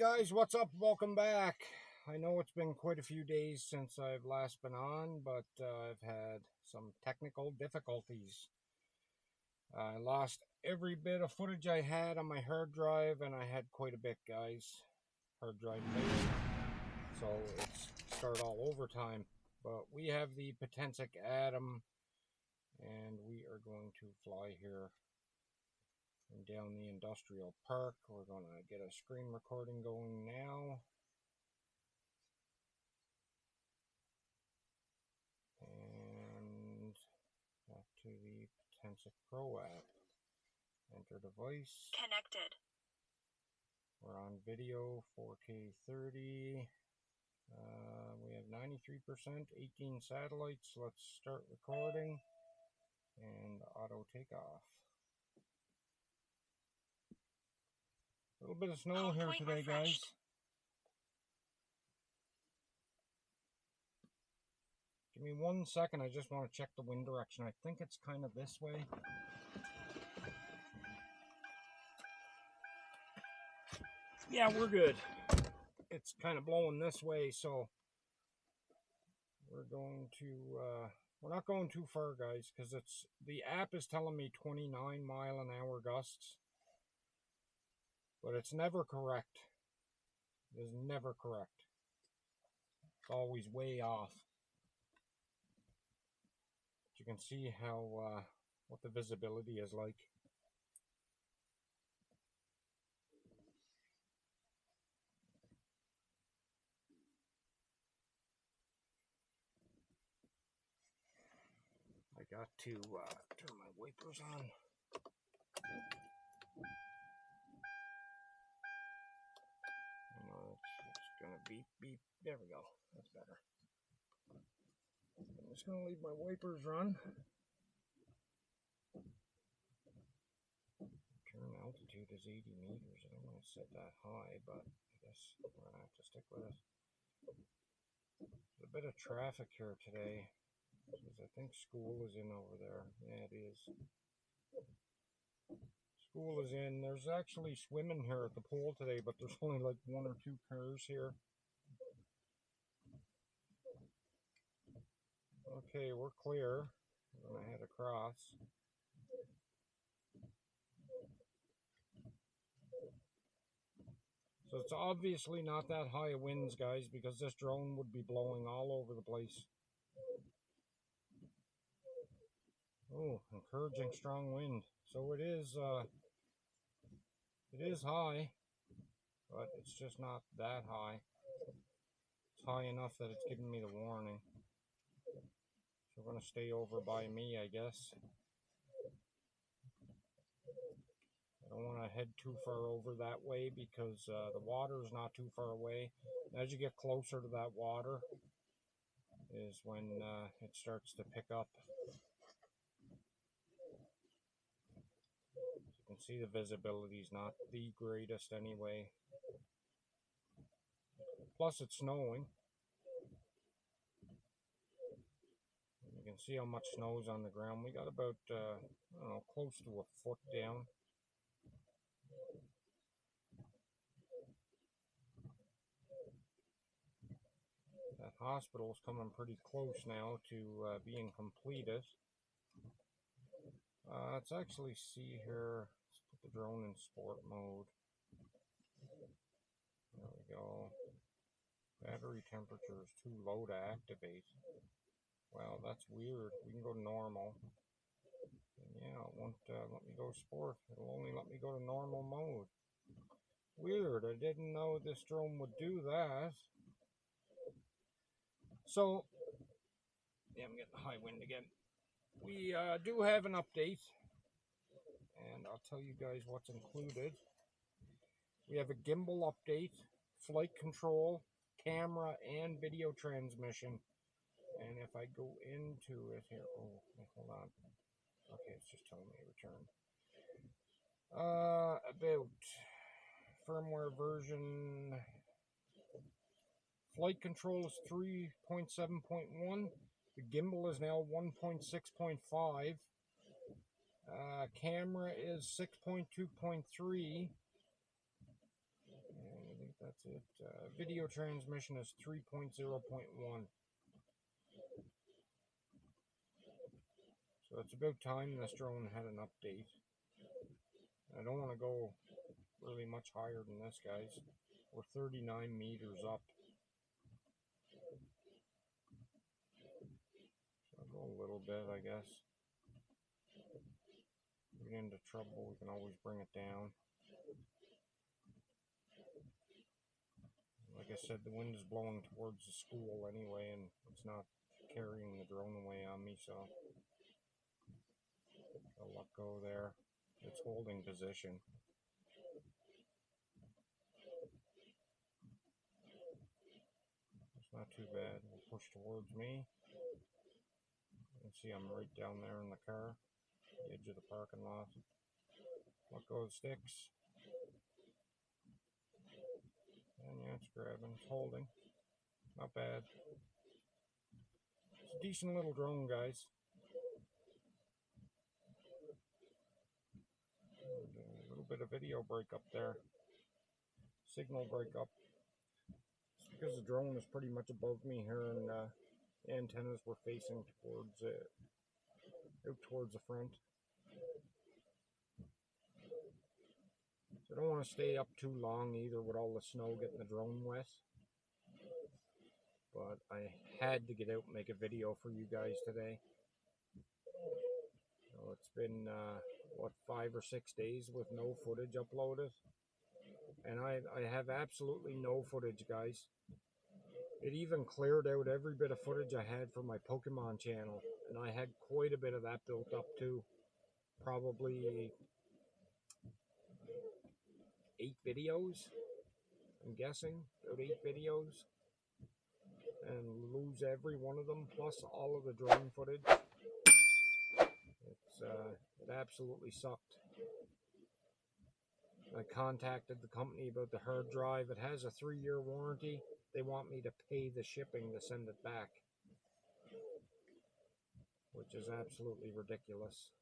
guys, what's up? Welcome back. I know it's been quite a few days since I've last been on, but I've had some technical difficulties. I lost every bit of footage I had on my hard drive, and I had quite a bit, guys. Hard drive failed, so it's start all over time. But we have the Potensic Atom, and we are going to fly here down the industrial park. We're going to get a screen recording going now. And back to the Potensic Pro app. Enter device. Connected. We're on video 4K 30. We have 93%, 18 satellites. Let's start recording and auto takeoff. A little bit of snow here today, guys. Give me 1 second. I just want to check the wind direction. I think it's kind of this way. Yeah, we're good. It's kind of blowing this way, so we're going to we're not going too far, guys, because it's the app is telling me 29-mile-an-hour gusts, but it's never correct. It is never correct. It's always way off. But you can see how what the visibility is like. I got to turn my wipers on. You know, it's gonna beep, beep. There we go. That's better. I'm just gonna leave my wipers run. Turn altitude is 80 meters. I don't want to set that high, but I guess we're gonna have to stick with it. There's a bit of traffic here today, because I think school is in over there. Yeah, it is. School is in. There's actually swimming here at the pool today, but there's only like 1 or 2 cars here. Okay, we're clear. We're gonna head across. So it's obviously not that high of winds, guys, because this drone would be blowing all over the place. Oh, encouraging strong wind. So it is high, but it's just not that high. It's high enough that it's giving me the warning. So we're going to stay over by me, I guess. I don't want to head too far over that way because the water is not too far away. As you get closer to that water is when it starts to pick up. You can see the visibility is not the greatest anyway. Plus it's snowing. You can see how much snow is on the ground. We got about, I don't know, close to a foot down. That hospital is coming pretty close now to being completed. Let's actually see here. Let's put the drone in sport mode. There we go. Battery temperature is too low to activate. Well, that's weird. We can go to normal. And yeah, it won't let me go sport. It'll only let me go to normal mode. Weird. I didn't know this drone would do that. So, yeah, I'm getting high wind again. We do have an update, and I'll tell you guys what's included. We have a gimbal update, flight control, camera, and video transmission. And if I go into it here, oh, hold on. Okay, it's just telling me return. About firmware version. Flight control is 3.7.1. The gimbal is now 1.6.5. Camera is 6.2.3. And I think that's it. Video transmission is 3.0.1. So it's about time this drone had an update. I don't want to go really much higher than this, guys. We're 39 meters up. So I'll go a little bit, I guess. If we get into trouble, we can always bring it down. Like I said, the wind is blowing towards the school anyway, and it's not carrying the drone away on me, so I'll let go there. It's holding position. It's not too bad. We'll push towards me. You can see I'm right down there in the car, the edge of the parking lot. Let go of the sticks. And yeah, it's grabbing, it's holding. Not bad. It's a decent little drone, guys. And a little bit of video breakup there. Signal breakup. It's because the drone is pretty much above me here, and the antennas were facing towards it, out towards the front. So I don't want to stay up too long either with all the snow getting the drone wet. But I had to get out and make a video for you guys today. So it's been, what, 5 or 6 days with no footage uploaded. And I have absolutely no footage, guys. It even cleared out every bit of footage I had for my Pokemon channel. And I had quite a bit of that built up too. Probably 8 videos, I'm guessing. About 8 videos. And lose every one of them, plus all of the drone footage. It absolutely sucked. I contacted the company about the hard drive. It has a 3-year warranty. They want me to pay the shipping to send it back, which is absolutely ridiculous.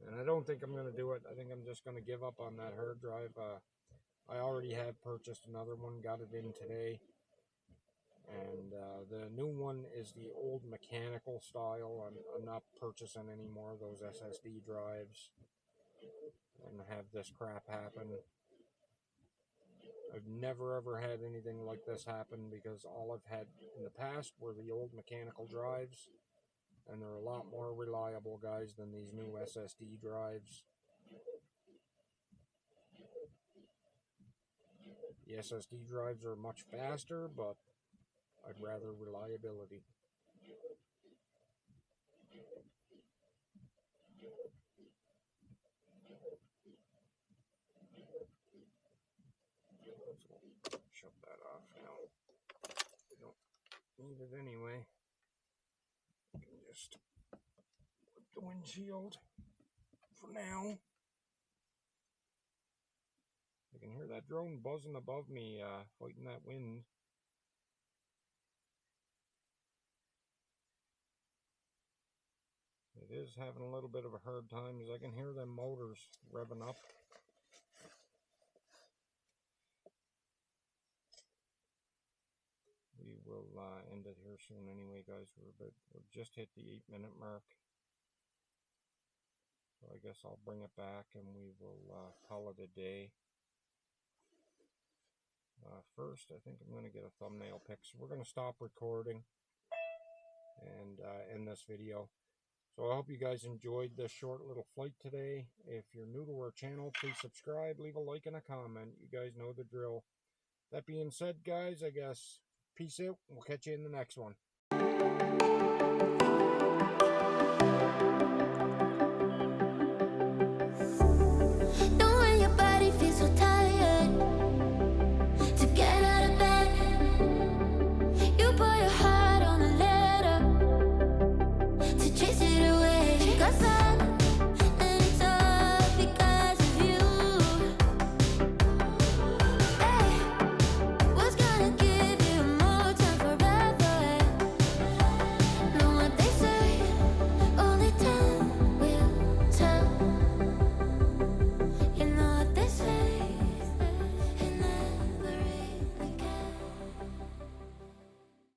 And I don't think I'm going to do it. I think I'm just going to give up on that hard drive. I already have purchased another one, got it in today. And the new one is the old mechanical style. I'm not purchasing any more of those SSD drives and have this crap happen. I've never ever had anything like this happen, because all I've had in the past were the old mechanical drives, and they're a lot more reliable, guys, than these new SSD drives. The SSD drives are much faster, but I'd rather reliability. So shut that off now. We don't need it anyway. You can just put the windshield for now. I can hear that drone buzzing above me, fighting that wind. It is having a little bit of a hard time, as I can hear them motors revving up. We will end it here soon anyway, guys. We've just hit the 8-minute mark. So I guess I'll bring it back and we will call it a day. First, I think I'm going to get a thumbnail pic. So we're going to stop recording and end this video. So I hope you guys enjoyed this short little flight today. If you're new to our channel, please subscribe, leave a like and a comment. You guys know the drill. That being said, guys, I guess peace out. We'll catch you in the next one.